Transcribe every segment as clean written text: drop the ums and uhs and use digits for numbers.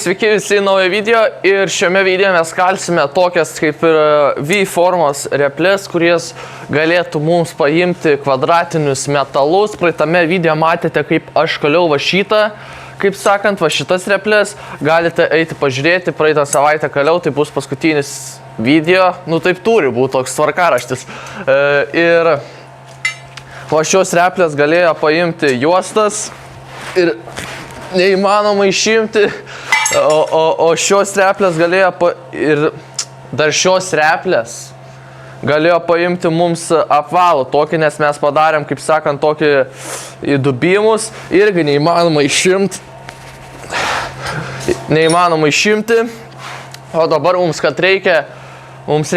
Sveiki visi į naują video ir šiame video mes kalsime tokias kaip ir V formos replės, kuries galėtų mums paimti kvadratinius metalus. Praeitame video matėte, kaip aš kaliau va šitą, kaip sakant, va šitas replės. Galite eiti pažiūrėti, praeitą savaitę kaliau, tai bus paskutinis video. Nu taip turi būti toks tvarkaraštis. Ir va šios replės galėjo paimti juostas ir neįmanoma išimti. O šios replės galėjo ir dar šios replės galėjo paimti mums apvalų tokį, nes mes padarėm, kaip sakant, tokį įdubimus, irgi neįmanoma išimti. O dabar mums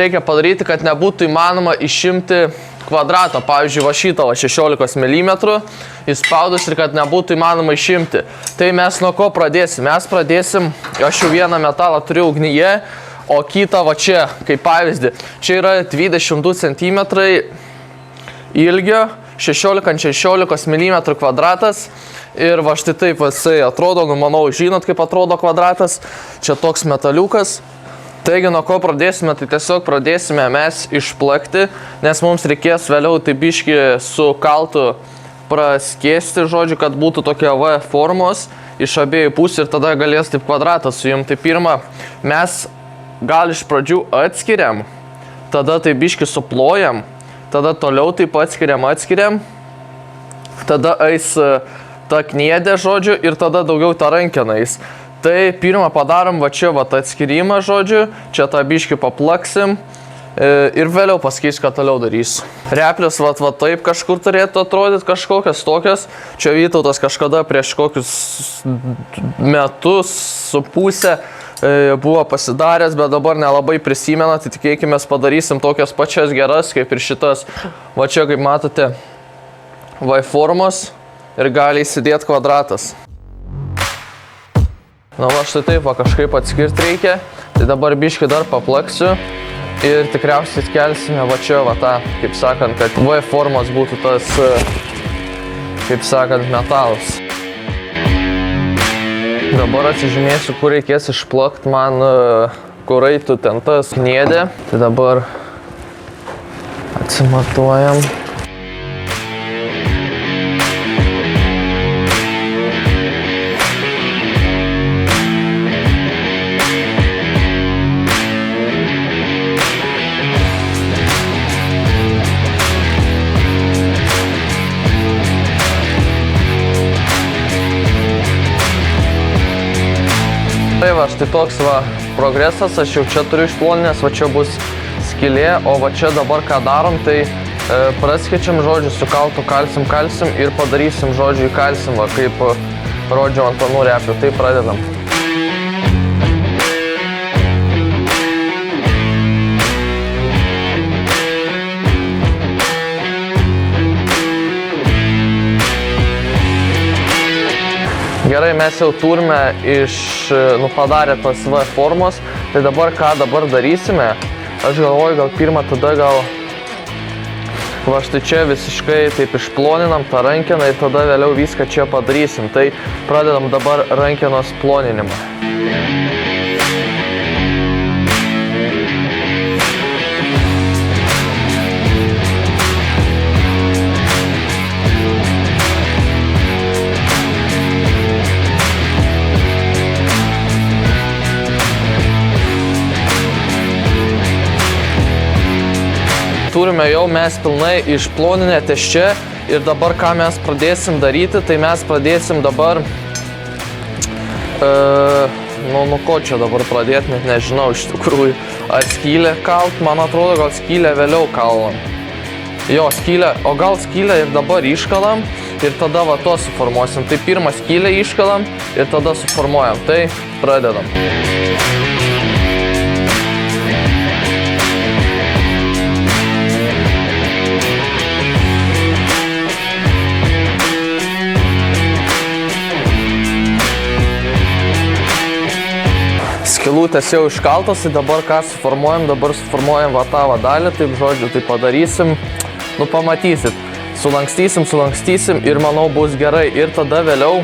reikia padaryti, kad nebūtų įmanoma išimti kvadrato, pavyzdžiui, va šitą 16 mm įspaudus ir kad nebūtų įmanoma išimti. Tai mes nuo ko pradėsim? Mes pradėsim, aš jau vieną metalą turiu ugnyje, o kitą va čia, kaip pavyzdį. Čia yra 22 cm ilgio, 16x16 mm kvadratas. Ir va štai taip jisai atrodo, nu manau, žinot, kaip atrodo kvadratas. Čia toks metaliukas. Taigi, nuo ko pradėsime, tai tiesiog pradėsime mes išplakti, nes mums reikės vėliau tai biškį su kaltu praskėsti, žodžiu, kad būtų tokia V formos iš abiejų pusių ir tada galės taip kvadratą sujungti. Tai pirmą, mes gal iš pradžių atskiriam, tada tai biškį suplojam, tada toliau taip atskiriam, tada eis ta kniedė, žodžiu, ir tada daugiau ta rankenais. Tai pirmą padarom va čia va atskirimą, žodžiu, čia tą biškį paplaksim ir vėliau pasakysiu, ką toliau darysiu. Replės va taip kažkur turėtų atrodyti, kažkokias tokias. Čia Vytautas kažkada prieš kokius metus su pusę buvo pasidaręs, bet dabar nelabai prisimena, tai tikėkime padarysim tokias pačias geras, kaip ir šitas. Va čia, kaip matote, V formos ir gali įsidėti kvadratas. Na va štai taip, va kažkaip atskirti reikia, tai dabar biškį dar paplaksiu ir tikriausiai skelsime va čia va tą, kaip sakant, kad V formos būtų tas, kaip sakant, metalas. Dabar atsižymėsiu, kur reikės išplakti man, kur eitų ten tas kniedė. Tai dabar atsimatuojam. Tai va, štai toks va progresas, aš jau čia turiu išploninęs, va čia bus skylė, o va čia dabar ką darom, tai praskėčiam, žodžiu, su kaltu kalsim ir padarysim, žodžiu, įkalsim, va, kaip rodžiau ant planų replių, tai pradedam. Gerai, mes jau turime padarę tas V formos, tai dabar ką dabar darysime? Aš galvoju, gal pirmą tada gal va štai čia visiškai taip išploninam tą rankeną ir tada vėliau viską čia padarysim. Tai pradedam dabar rankenos ploninimą. Turime jau mes pilnai išploninę ties čia ir dabar ką mes pradėsim daryti, tai mes pradėsim dabar, nu ko čia dabar pradėti, net nežinau iš tikrųjų, ar skylę kalt, man atrodo, gal skylę vėliau kalam. Jo, skylę, o gal skylę ir dabar iškalam ir tada va to suformuosim. Tai pirmą skylę iškalam ir tada suformuojam, tai pradedam. Skylutės jau iškaltos, tai dabar ką suformuojam, dabar suformuojam va tą dalį, taip žodžiu, tai padarysim, nu pamatysit. Sulankstysim ir manau bus gerai. Ir tada vėliau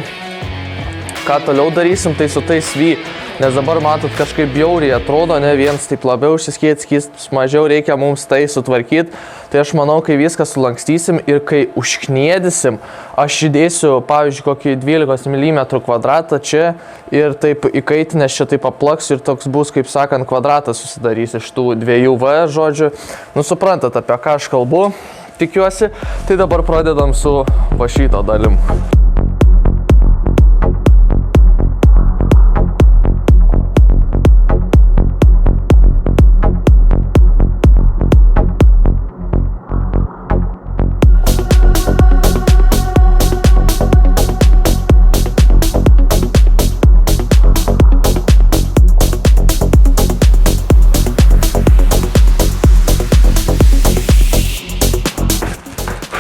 ką toliau darysim, tai su tais V nes dabar matot kažkaip bjauriai atrodo, ne viens taip labiau išsiskėt, mažiau reikia mums tai sutvarkyti. Tai aš manau, kai viską sulankstysim ir kai užkniedysim, aš įdėsiu, pavyzdžiui, kokį 12 mm kvadratą čia ir taip įkaitinęs čia taip aplaks ir toks bus, kaip sakant, kvadratas susidarys iš tų 2V, žodžiu. Nu, suprantat, apie ką aš kalbu, tikiuosi. Tai dabar pradedam su va šito dalim.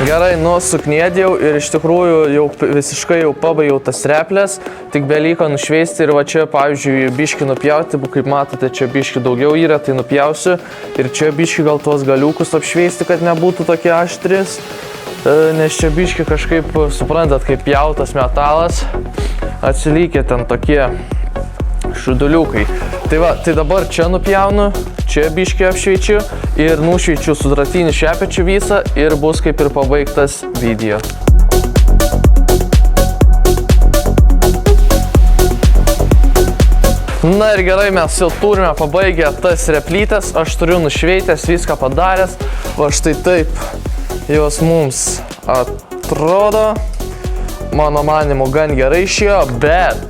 Gerai, sukniedėjau ir iš tikrųjų jau visiškai pabaigiau tas replės, tik beliko nušveisti ir va čia, pavyzdžiui, biškį nupjauti, kaip matote, čia biškį daugiau yra, tai nupjausiu ir čia biškį gal tuos galiukus apšveisti, kad nebūtų tokie aštris, nes čia biškį kažkaip, suprantat, kaip pjautas metalas, atsilikė ten tokie šuduliukai. Tai va, tai dabar čia nupjaunu, čia biškį apšveičiu ir nušveičiu su dratiniu šepečiu visą ir bus kaip ir pabaigtas video. Na ir gerai, mes jau turime pabaigę tas replytes, aš turiu nušveitęs, viską padaręs, va štai taip jos mums atrodo, mano manimu gan gerai išėjo, bet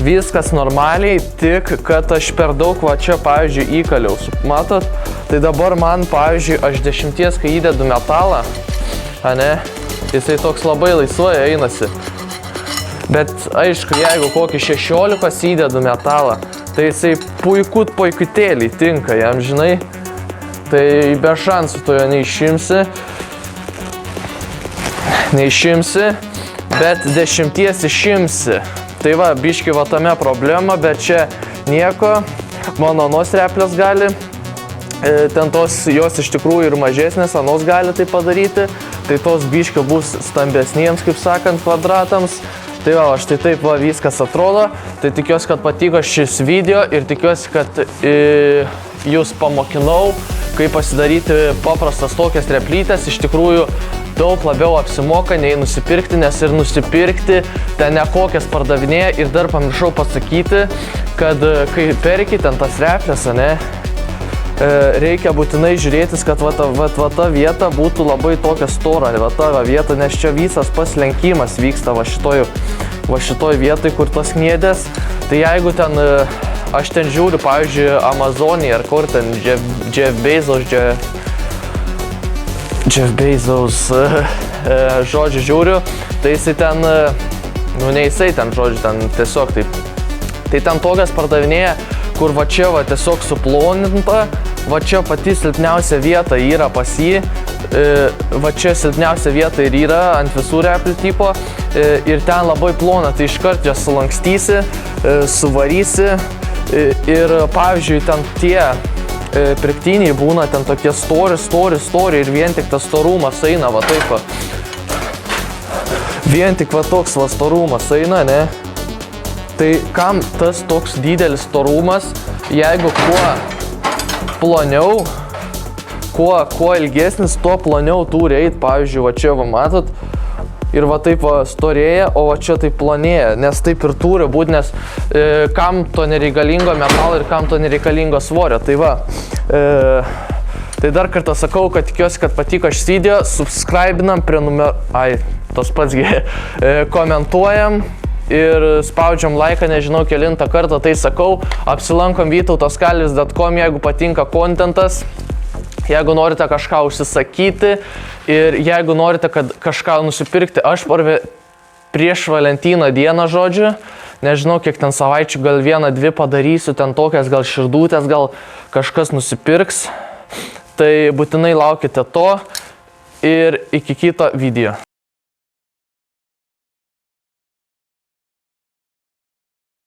viskas normaliai, tik kad aš per daug va čia, pavyzdžiui, įkaliau. Matot? Tai dabar man, pavyzdžiui, aš 10, kai įdedu metalą, jisai toks labai laisvai einasi. Bet aišku, jeigu kokį 16 įdedu metalą, tai jisai puikutėlį tinka jam, žinai. Tai be šansų to jo neišimsi, bet 10 išimsi. Tai va, biški va tame problema, bet čia nieko, mano anos replės gali, ten tos jos iš tikrųjų ir mažesnės, anos gali tai padaryti, tai tos biški bus stambesniems, kaip sakant, kvadratams. Tai va, štai taip va viskas atrodo, tai tikiuosi, kad patiko šis video ir tikiuosi, kad jūs pamokinau, kaip pasidaryti paprastas tokias replytes. Iš tikrųjų, daug labiau apsimoka nei nusipirkti, nes ir nusipirkti ten nekokias pardavinėja ir dar pamiršau pasakyti, kad kai perki ten tas replės, reikia būtinai žiūrėtis, kad va ta vieta būtų labai tokia stora, va ta vieta, nes čia visas paslenkimas vyksta va šitoj vietoj, kur tos kniedės. Tai jeigu ten, aš ten žiūriu, pavyzdžiui, Amazonį ar kur ten Jeff Bezos, žodžiu, žiūriu, tai jisai ten, ne jisai ten, žodžiu, ten tiesiog taip. Tai ten tokias pardavinėja, kur va čia va tiesiog suploninta, va čia pati silpniausia vieta yra pas jį, va čia silpniausia vieta ir yra ant visų replių tipo ir ten labai plona, tai iškart jas sulankstysi, suvarysi ir pavyzdžiui ten tie pirktiniai būna ten tokie stori ir vien tik tas storumas eina, va taip va. Vien tik va toks va storumas eina, ne? Tai kam tas toks didelis storumas, jeigu kuo ploniau, kuo ilgesnis, tuo ploniau turi eit, pavyzdžiui, va čia va matot, ir va taip va storėja, o va čia taip plonėja, nes taip ir turi būti, nes kam to nereikalingo metalo ir kam to nereikalingo svorio. Tai va, tai dar kartą sakau, kad tikiuosi, kad patiko šis video, subscribinam, komentuojam ir spaudžiam laiką, nežinau kelintą kartą, tai sakau, apsilankom vytautaskalvis.com, jeigu patinka kontentas. Jeigu norite kažką užsisakyti ir jeigu norite kažką nusipirkti, aš prieš Valentino dieną, žodžiu, nežinau kiek ten savaičių, gal 1-2 padarysiu, ten tokias gal širdutės, gal kažkas nusipirks, tai būtinai laukite to ir iki kito video.